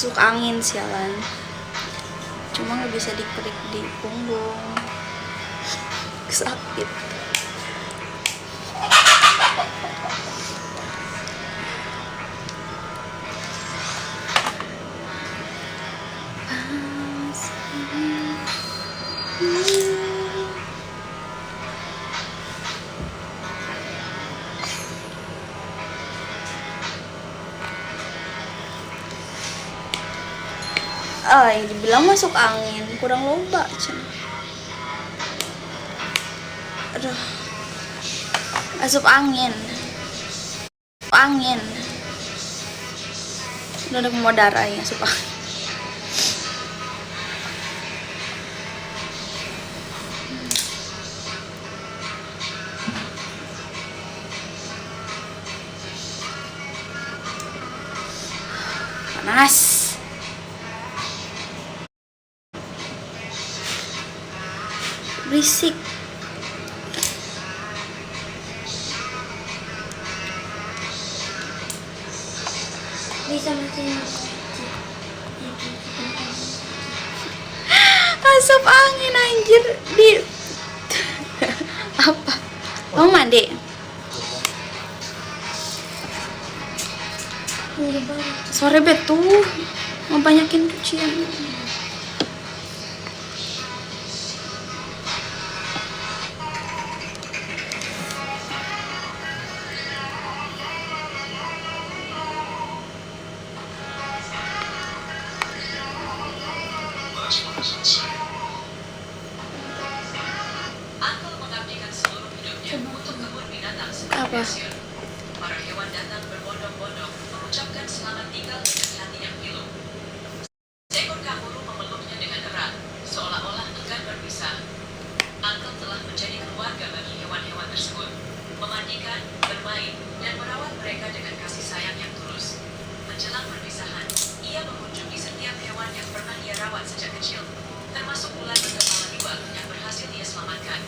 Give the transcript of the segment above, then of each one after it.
masuk angin sialan, cuma nggak bisa dikerik di punggung, sakit. Yang dibilang masuk angin kurang loba cina. Aduh, asup angin udah ada mau darah ya, asup angin. Panas. Berisik. Bisa matiin Asap angin anjir di apa? Mau mandi? Sore betul mau banyakin cucian. Uncle mengabdikan seluruh hidupnya untuk kebun binatang sebagai Apa? pensiun. Para hewan datang berbondong-bondong mengucapkan selamat tinggal dengan hati yang pilu. Seekor kanguru memeluknya dengan erat, seolah-olah enggan berpisah. Uncle telah menjadi keluarga bagi hewan-hewan tersebut, memandikan, bermain, dan merawat mereka dengan kasih sayang yang tulus. Menjelang perpisahan, ia mengunjungi setiap hewan yang pernah ia rawat sejak kecil, termasuk ular berkepala dua yang berhasil ia selamatkan.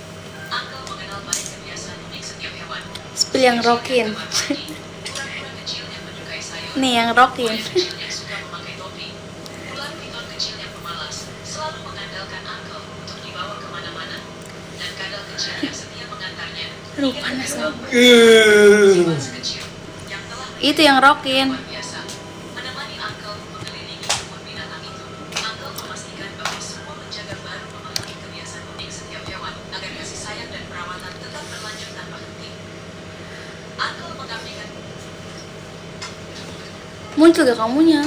Uncle mengenal baik kebiasaan unik setiap hewan. Spill yang rockin. Ular-ular kecil yang menyukai sayur. Nih yang rockin. Buaya kecil yang suka memakai topi. Ular piton kecil yang pemalas selalu mengandalkan Uncle untuk dibawa kemana-mana. Dan kadal kecil yang setia mengantarnya. Aduh, panas loh. Siwans kecil yang telah Itu yang rockin. luar biasa. Menemani Uncle mengelilingi kebun binatang itu, Uncle memastikan bahwa semua penjaga baru memahami kebiasaan unik setiap hewan agar kasih sayang dan perawatan tetap berlanjut tanpa henti. Uncle mengabdikan Muncul gak kamunya?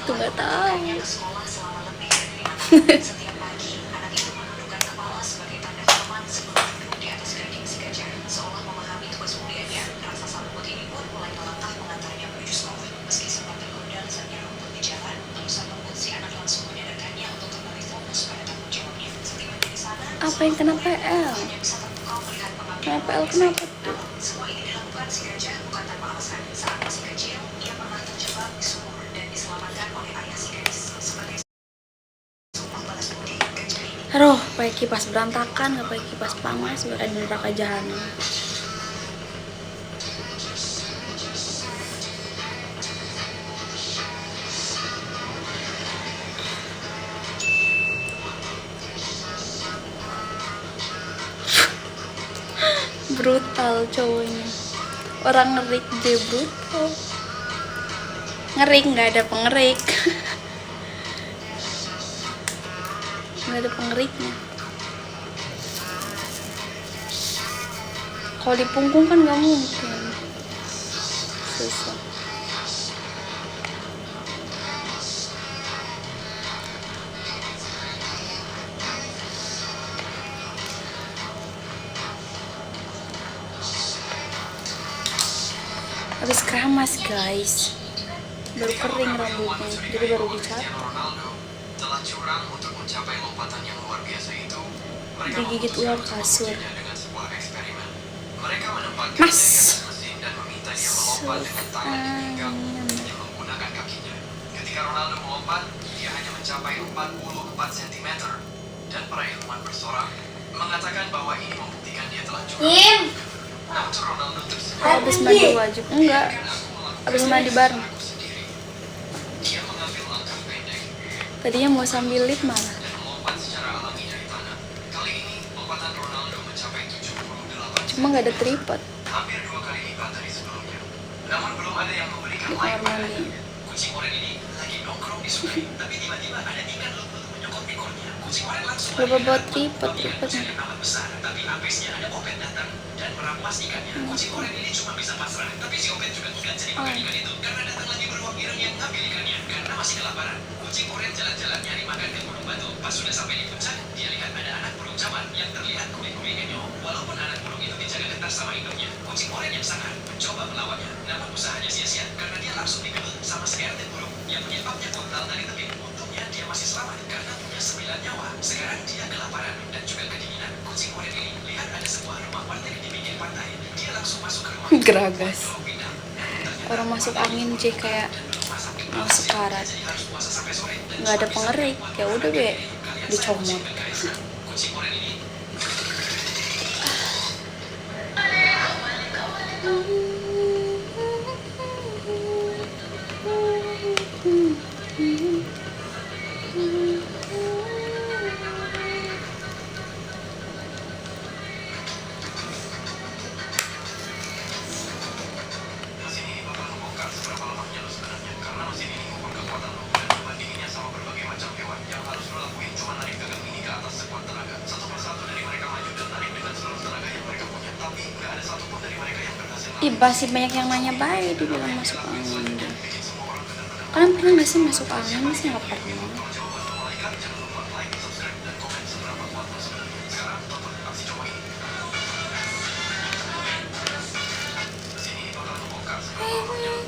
Tuh nggak tahu. sekolah selama lebih dari 5 tahun. Setiap pagi, anak itu menundukkan kepala sebagai tanda hormat sebelum duduk di atas gading si gajah. Seolah memahami tugas mulianya, raksasa lembut ini pun mulai melangkah mengantarnya menuju sekolah. Meski sempat tergoda lezatnya rumput di jalan, urusan lembut si anak langsung menyadarkannya untuk kembali fokus pada tanggung jawabnya. Setibanya di sana, Apa yang kena PL? hanya bisa terpukau melihat Kena pengabdian PL Uncle kenapa saya. tuh? Namun, semua ini dilakukan si gajah bukan tanpa alasan. Saat masih kecil, ia pernah terjebak di sumur dan diselamatkan oleh ayah si gadis. Sebagai sumpah balas budi, gajah ini Aduh, pakai kipas berantakan, gak pakai kipas panas, bakal di neraka jahanam. Brutal cowoknya. Orang ngerik dia brutal. Ngerik, nggak ada pengerik. Nggak ada pengeriknya. Kalau di punggung kan nggak mungkin. Susah. Habis keramas guys, baru kering rambutnya, jadi baru dicat. Ronaldo telah curang untuk mencapai lompatan yang luar biasa itu. Mereka Digigit memutuskan ular untuk kasur. mengujinya dengan sebuah eksperimen. Mereka menempatkan Mas. dia di atas mesin dan meminta dia melompat melompat dengan tangan di pinggang angin. dan menggunakan kakinya. Ketika Ronaldo melompat, dia hanya mencapai 44 cm. Dan para ilmuwan bersorak mengatakan bahwa ini membuktikan dia telah curang. Im, Namun Ronaldo tersenyum. Habis mandi wajib enggak? Habis mandi bareng. Dia mengambil langkah pendek Tadinya mau sambil lip malah. dan melompat secara alami dari tanah. Kali ini lompatan Ronaldo mencapai 78 Cuma nggak ada tripod hampir 2 kali lipat dari sebelumnya. Namun belum ada yang memberikan di like kamar padanya. mandi. Kucing oranye ini lagi nongkrong di sungai, tapi tiba-tiba ada ikan luput menyokot ekornya. Kucing oranye langsung Lupa lari bawa ke tripod, bagian tripodnya. kucing yang amat besar, tapi apesnya ada Opet datang dan merampas ikannya. Kucing oranye ini cuma bisa pasrah, tapi si Opet juga enggan jadi makan ikan itu karena datang lagi beruang ireng yang ngambil ikannya karena masih kelaparan. Kucing oranye jalan-jalan nyari makan ke Gunung Batu. Pas sudah sampai di puncak, dia lihat ada anak burung cawan yang terlihat kuing-kuing kenyong. Walaupun anak burung itu dijaga ketat sama induknya, kucing oranye yang sangar mencoba melawannya. Namun usahanya sia-sia karena dia langsung digelut sama sekertin burung yang menyebabnya kontal dari tebing. Untungnya dia masih selamat karena punya 9 nyawa. Sekarang dia kelaparan dan juga kedinginan. Kucing oranye ini lihat ada sebuah rumah warteg di pinggir pantai. Dia langsung masuk ke rumah. Geragas. Dorong pindah. Orang masuk angin sih kayak mau sekarat. Jadi harus puasa sampai sore. Nggak ada pengerik. Ya udah be, dicomot. Kucing oranye ini mesin ini bakal membongkar seberapa lemahnya lo sebenarnya. Karena mesin ini mengukur kekuatan lo dan membandinginya sama berbagai macam hewan. Yang harus lo lakuin cuma narik gagang ini ke atas sekuat tenaga. Satu persatu dari mereka maju dan narik dengan seluruh tenaga yang mereka punya. Tapi nggak ada satupun dari mereka yang berhasil Ih, masih banyak yang nanya baik dibilang masuk angin. bikin semua orang benar-benar. Kalian pernah nggak sih masuk angin? Sih nggak pernah. Kalau jawaban lo malaikat, jangan lupa like, subscribe, dan komen seberapa kuat lo sebenarnya. Sekarang tonton aksi coba ini. Mesin ini bakal membongkar seberapa lemahnya lo.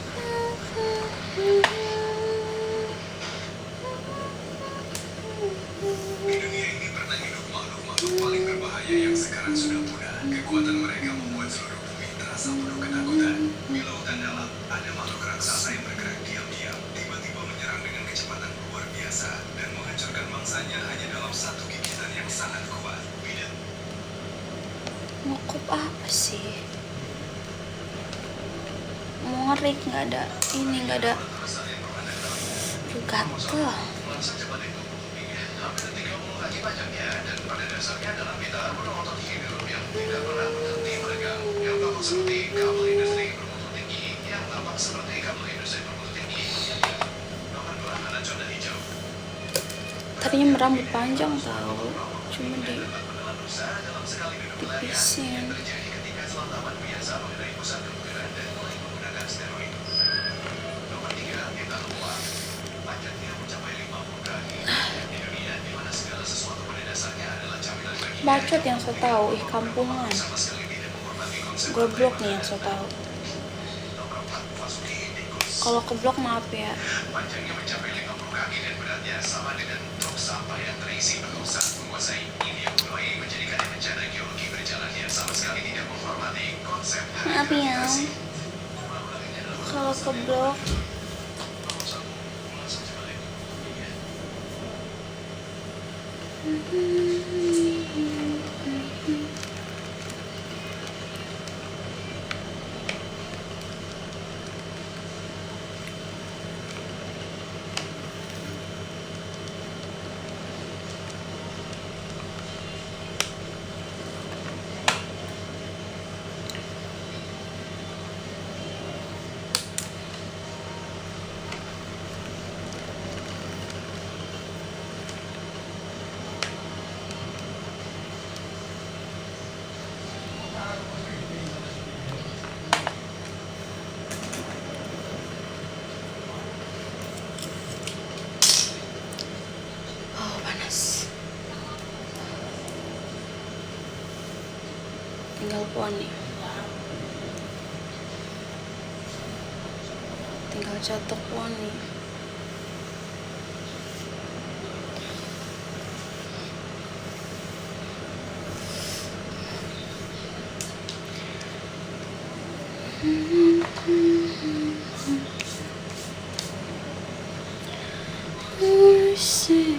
Di dunia ini pernah hidup makhluk-makhluk paling berbahaya yang sekarang sudah punah. Kekuatan mereka membuat seluruh bumi terasa penuh ketakutan. Di lautan dalam, ada makhluk raksasa yang bergerak diam-diam, tiba-tiba menyerang dengan kecepatan luar biasa dan menghancurkan mangsanya hanya dalam satu gigitan yang sangat kuat. Bidang Ngokop apa sih? Mau ngerik nggak ada ini, nggak ada terbesar yang pernah ada dalam gatel. langsung cepat itu hampir 30 kaki panjangnya dan pada dasarnya dalam pita benang otot hidup yang tidak pernah berhenti meregang yang tampak seperti kabel industri bermutu tinggi yang tampak seperti kabel industri bermutu tinggi. Nomor 2 ada coda hijau. Tadinya rambut panjang tahu, cuma Pendapat besar dalam sekali duduk layar dipisin. terjadi ketika selataman biasa mengenai pusat kebugaran dan mulai menggunakan steroid. Nomor 3 Metanoa. Panjangnya mencapai 50 kaki. Di dunia di mana segala sesuatu pada dasarnya adalah camilan bagi Bacot yang so tahu, ih kampungan. sama sekali tidak menghormati konsep Goblok nih yang so tahu. Nomor 4 Vasuki Indicus. Kalau keblok maaf ya. Panjangnya mencapai 50 kaki dan beratnya sama dengan truk sampah yang terisi penuh saat menguasai India Kunoai menjadikannya bencana geologi berjalan yang sama sekali tidak menghormati konsep Maaf ya. gravitasi. Kalau keblok Nomor 1 langsung terbalik. oh panas. Tinggal poni. Tinggal catok poni. Hmm. mercy.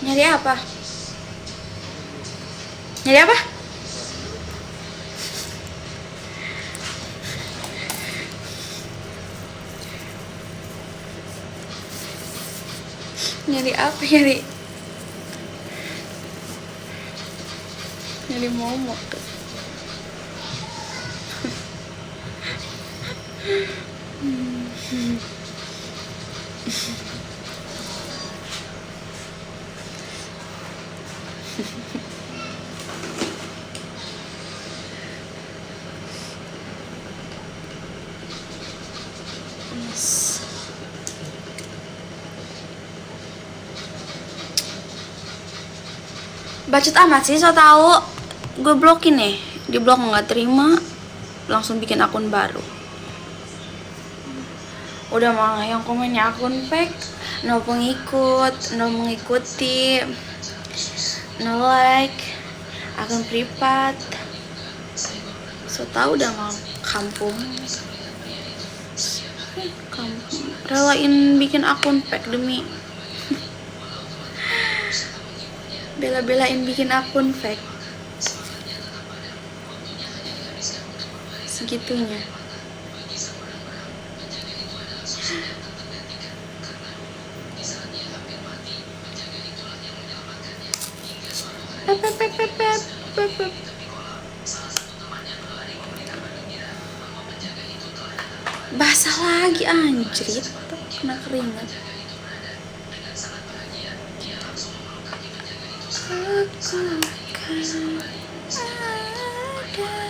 Nyari apa? Nyari apa? Nyari apa? Nyari momok tuh. Yes. Bacot amat sih, so tau. Gue blokin nih, di blok nggak terima, langsung bikin akun baru. Udah mah yang komennya akun fake, no pengikut, no mengikuti, no like, akun privat. So tau udah mah kampung. Relain bikin akun fake demi bela-belain bikin akun fake segitunya. Basah lagi anjrit, kena keringat. Aku akan ada untukmu.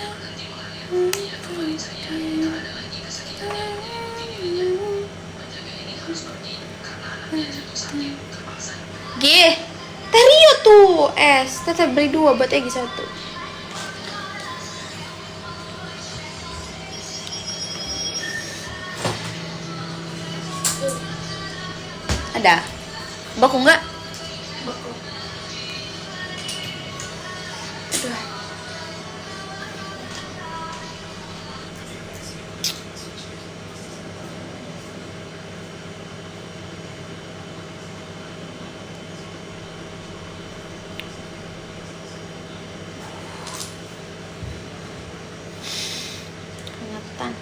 G, Terio tuh es, teteh beli 2 buat Egi 1. Ada? Baku nggak? Beku. Aduh. Keringetan.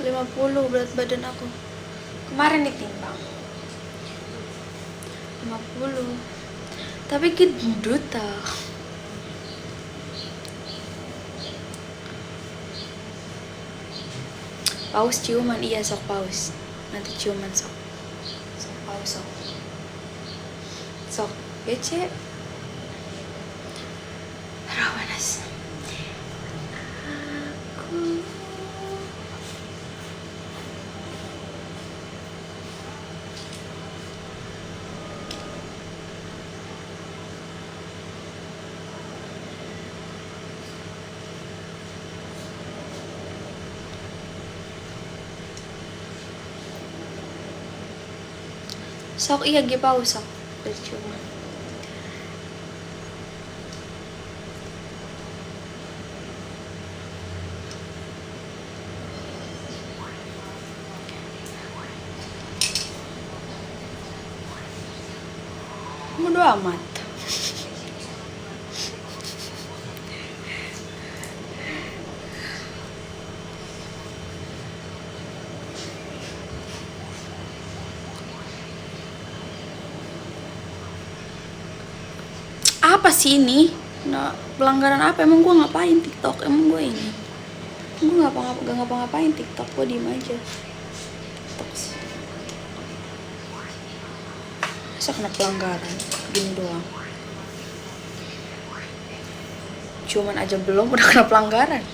50 berat badan aku. Kemarin ditimbang 50. Tapi gendut tau. Paus ciuman, iya sok paus. Nanti ciuman sok. Sok paus sok. Sok, Ece. Aduh panas. Aku sok iya ge paus sok. Ciuman. Bodo amat. Apa sih ini? Nah, pelanggaran apa? Emang gue ngapain TikTok? Emang gue ini? Gue gak ngapa-ngapain TikTok, gue diem aja. TikTok sih. Masa kena pelanggaran? Gini doang. Cuman aja belum udah kena pelanggaran.